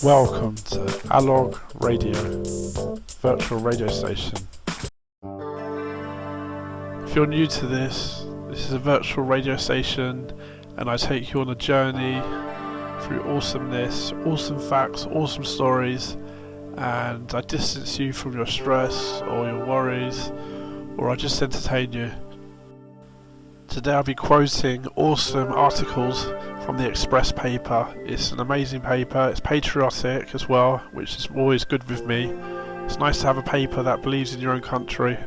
Welcome to Alog Radio, virtual radio station. If you're new to this is a virtual radio station and I take you on a journey through awesomeness, awesome facts, awesome stories, and I distance you from your stress or your worries, or I just entertain you. Today I'll be quoting awesome articles from the Express paper. It's an amazing paper, it's patriotic as well, which is always good with me. It's nice to have a paper that believes in your own country,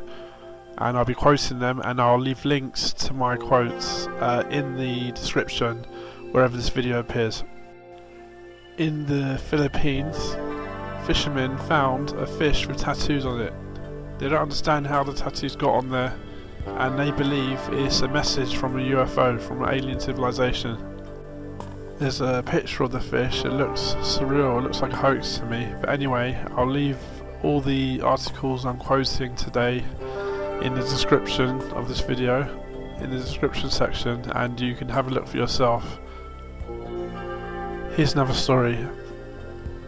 and I'll be quoting them, and I'll leave links to my quotes in the description wherever this video appears. In the Philippines, fishermen found a fish with tattoos on it. They don't understand how the tattoos got on there, and they believe it's a message from a UFO, from an alien civilization. There's a picture of the fish, it looks surreal, it looks like a hoax to me, but anyway, I'll leave all the articles I'm quoting today in the description of this video, in the description section, and you can have a look for yourself. Here's another story.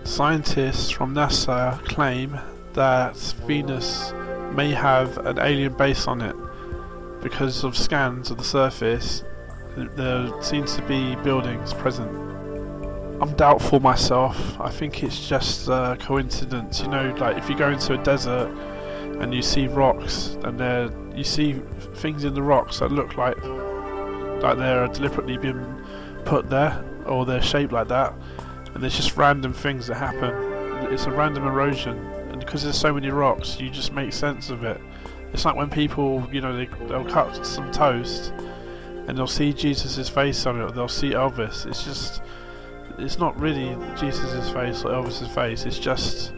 Scientists from NASA claim that Venus may have an alien base on it. Because of scans of the surface, there seems to be buildings present. I'm doubtful myself. I think it's just a coincidence. You know, like if you go into a desert and you see rocks, and you see things in the rocks that look like they're deliberately being put there, or they're shaped like that, and there's just random things that happen. It's a random erosion, and because there's so many rocks, you just make sense of it. It's like when people, you know, they'll cut some toast and they'll see Jesus' face on it, or they'll see Elvis. It's not really Jesus' face or Elvis' face, it's just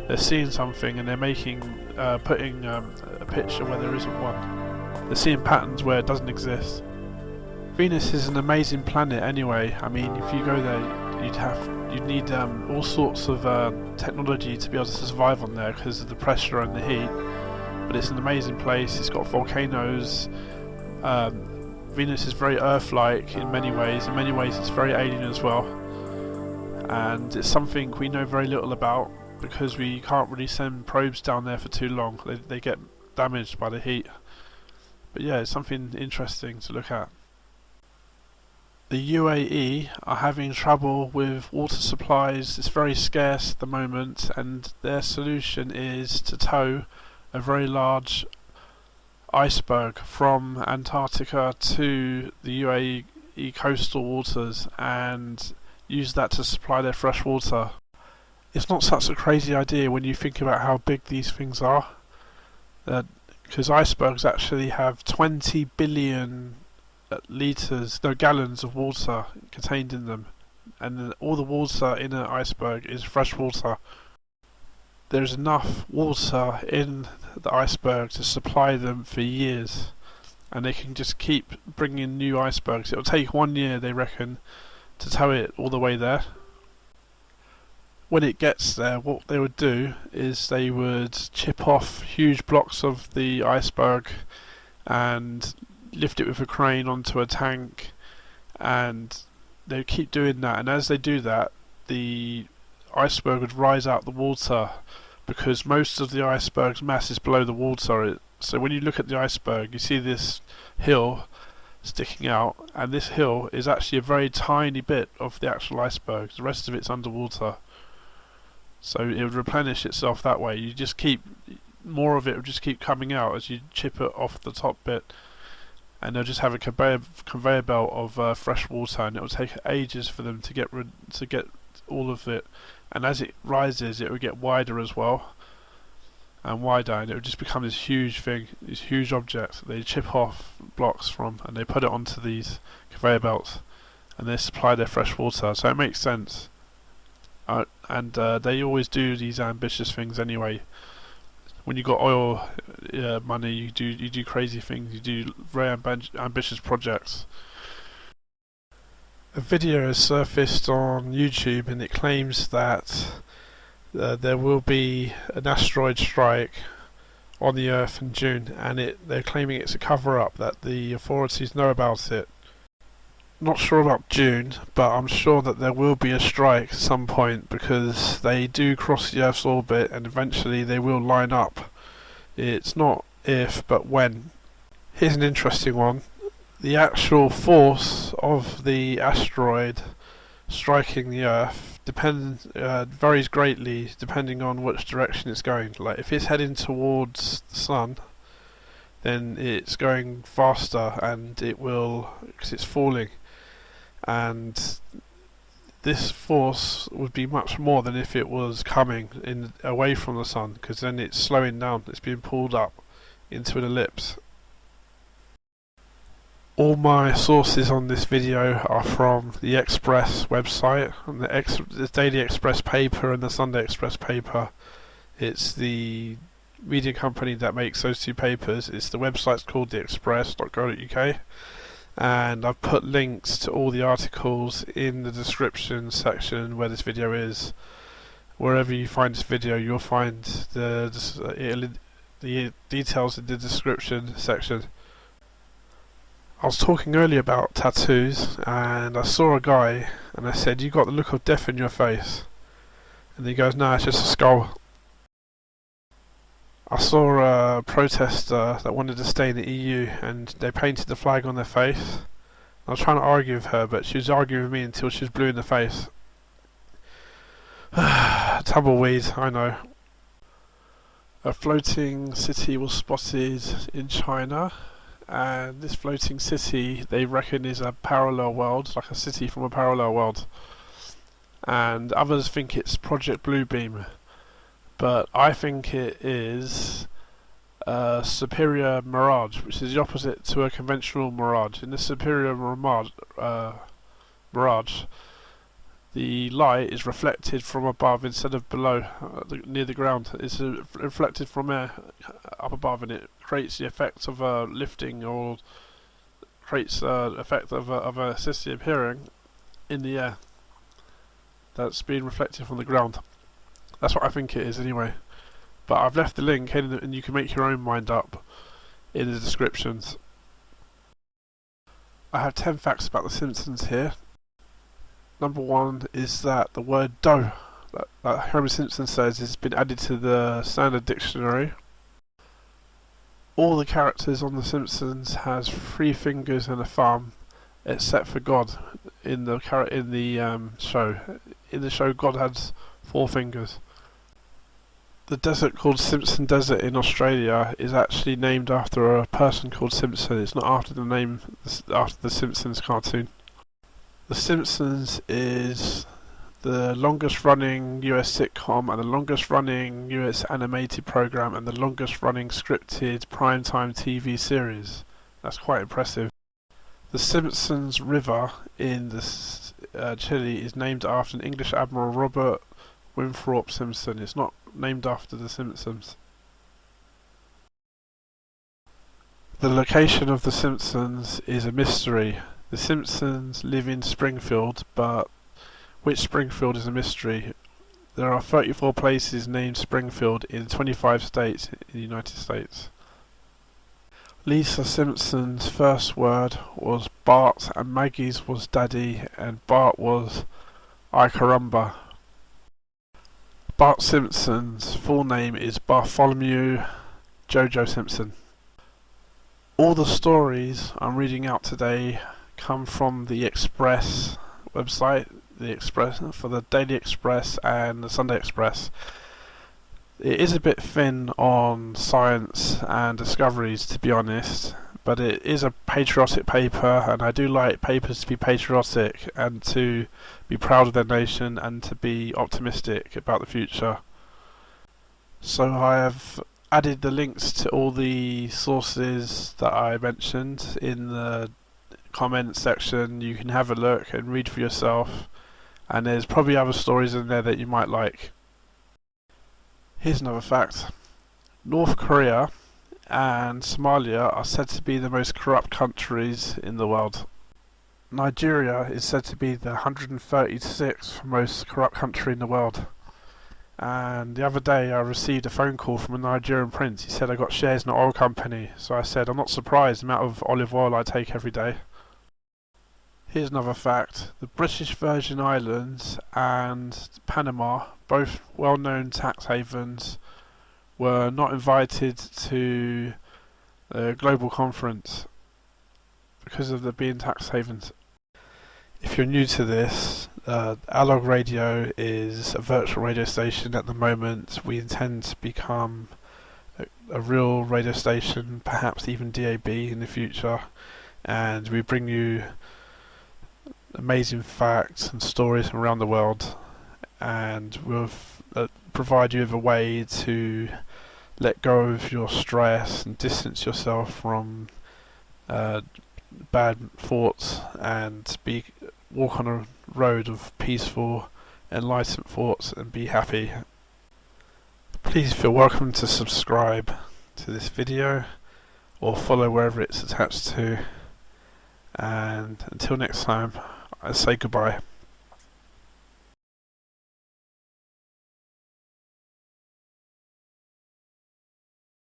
they're seeing something and they're putting a picture where there isn't one. They're seeing patterns where it doesn't exist. Venus is an amazing planet anyway. I mean, if you go there, you'd need all sorts of technology to be able to survive on there because of the pressure and the heat. But it's an amazing place. It's got volcanoes. Venus is very Earth-like in many ways. In many ways it's very alien as well, and it's something we know very little about because we can't really send probes down there for too long. They get damaged by the heat. But yeah, it's something interesting to look at. The UAE are having trouble with water supplies. It's very scarce at the moment, and their solution is to tow a very large iceberg from Antarctica to the UAE coastal waters and use that to supply their fresh water. It's not such a crazy idea when you think about how big these things are, because icebergs actually have 20 billion gallons of water contained in them, and all the water in an iceberg is fresh water. There's enough water in the iceberg to supply them for years, and they can just keep bringing new icebergs. It'll take 1 year, they reckon, to tow it all the way there. When it gets there, what they would do is they would chip off huge blocks of the iceberg and lift it with a crane onto a tank, and they would keep doing that, and as they do that, the iceberg would rise out the water, because most of the iceberg's mass is below the water. So when you look at the iceberg, you see this hill sticking out, and this hill is actually a very tiny bit of the actual iceberg. The rest of it's underwater. So it would replenish itself that way. You just keep more of it would just keep coming out as you chip it off the top bit, and they'll just have a conveyor belt of fresh water, and it will take ages for them to get all of it. And as it rises, it will get wider as well, and wider, and it will just become this huge thing, this huge object they chip off blocks from, and they put it onto these conveyor belts, and they supply their fresh water. So it makes sense. And they always do these ambitious things anyway. When you got oil money, you do crazy things. You do very ambitious projects. A video has surfaced on YouTube, and it claims that there will be an asteroid strike on the Earth in June, and they're claiming it's a cover-up, that the authorities know about it. Not sure about June, but I'm sure that there will be a strike at some point because they do cross the Earth's orbit and eventually they will line up. It's not if, but when. Here's an interesting one. The actual force of the asteroid striking the Earth varies greatly depending on which direction it's going. Like if it's heading towards the sun, then it's going faster and it will, because it's falling. And this force would be much more than if it was coming in away from the sun, because then it's slowing down, it's being pulled up into an ellipse. All my sources on this video are from the Express website, and the Daily Express paper and the Sunday Express paper. It's the media company that makes those two papers. The website's called theexpress.co.uk, and I've put links to all the articles in the description section where this video is. Wherever you find this video, you'll find the details in the description section. I was talking earlier about tattoos, and I saw a guy and I said, "You got the look of death in your face," and he goes, "No, it's just a skull." I saw a protester that wanted to stay in the EU and they painted the flag on their face. I was trying to argue with her, but she was arguing with me until she was blue in the face. Tumbleweed, I know. A floating city was spotted in China, and this floating city they reckon is a parallel world, like a city from a parallel world. And others think it's Project Bluebeam, but I think it is a superior mirage, which is the opposite to a conventional mirage. In the superior mirage, the light is reflected from above instead of below, near the ground. It's reflected from air up above, and it creates the effect of lifting, or creates the effect of a city appearing in the air that's being reflected from the ground. That's what I think it is anyway. But I've left the link in, and you can make your own mind up in the descriptions. I have 10 facts about The Simpsons here. Number 1 is that the word dough, that Homer Simpson says, has been added to the standard dictionary. All the characters on The Simpsons has 3 fingers and a thumb, except for God. In the show, God has 4 fingers. The desert called Simpson Desert in Australia is actually named after a person called Simpson. It's not after the Simpsons cartoon. The Simpsons is the longest running US sitcom and the longest running US animated program and the longest running scripted primetime TV series. That's quite impressive. The Simpsons River in Chile is named after an English Admiral, Robert Winthrop Simpson. It's not named after the Simpsons. The location of the Simpsons is a mystery. The Simpsons live in Springfield, but which Springfield is a mystery. There are 34 places named Springfield in 25 states in the United States. Lisa Simpson's first word was Bart, and Maggie's was Daddy, and Bart was I caramba. Bart Simpson's full name is Bartholomew Jojo Simpson. All the stories I'm reading out today come from the Express website, for the Daily Express and the Sunday Express. It is a bit thin on science and discoveries, to be honest, but it is a patriotic paper, and I do like papers to be patriotic and to be proud of their nation and to be optimistic about the future. So I have added the links to all the sources that I mentioned in the comment section. You can have a look and read for yourself, and there's probably other stories in there that you might like. Here's another fact. North Korea and Somalia are said to be the most corrupt countries in the world. Nigeria is said to be the 136th most corrupt country in the world. And the other day I received a phone call from a Nigerian prince. He said I got shares in an oil company. So I said I'm not surprised the amount of olive oil I take every day. Here's another fact. The British Virgin Islands and Panama, both well-known tax havens, were not invited to the global conference because of them being tax havens. If you're new to this, Analog Radio is a virtual radio station at the moment. We intend to become a real radio station, perhaps even DAB in the future, and we bring you amazing facts and stories from around the world, and we'll provide you with a way to let go of your stress and distance yourself from bad thoughts and walk on a road of peaceful, enlightened thoughts and be happy. Please feel welcome to subscribe to this video or follow wherever it's attached to, and until next time, I say goodbye.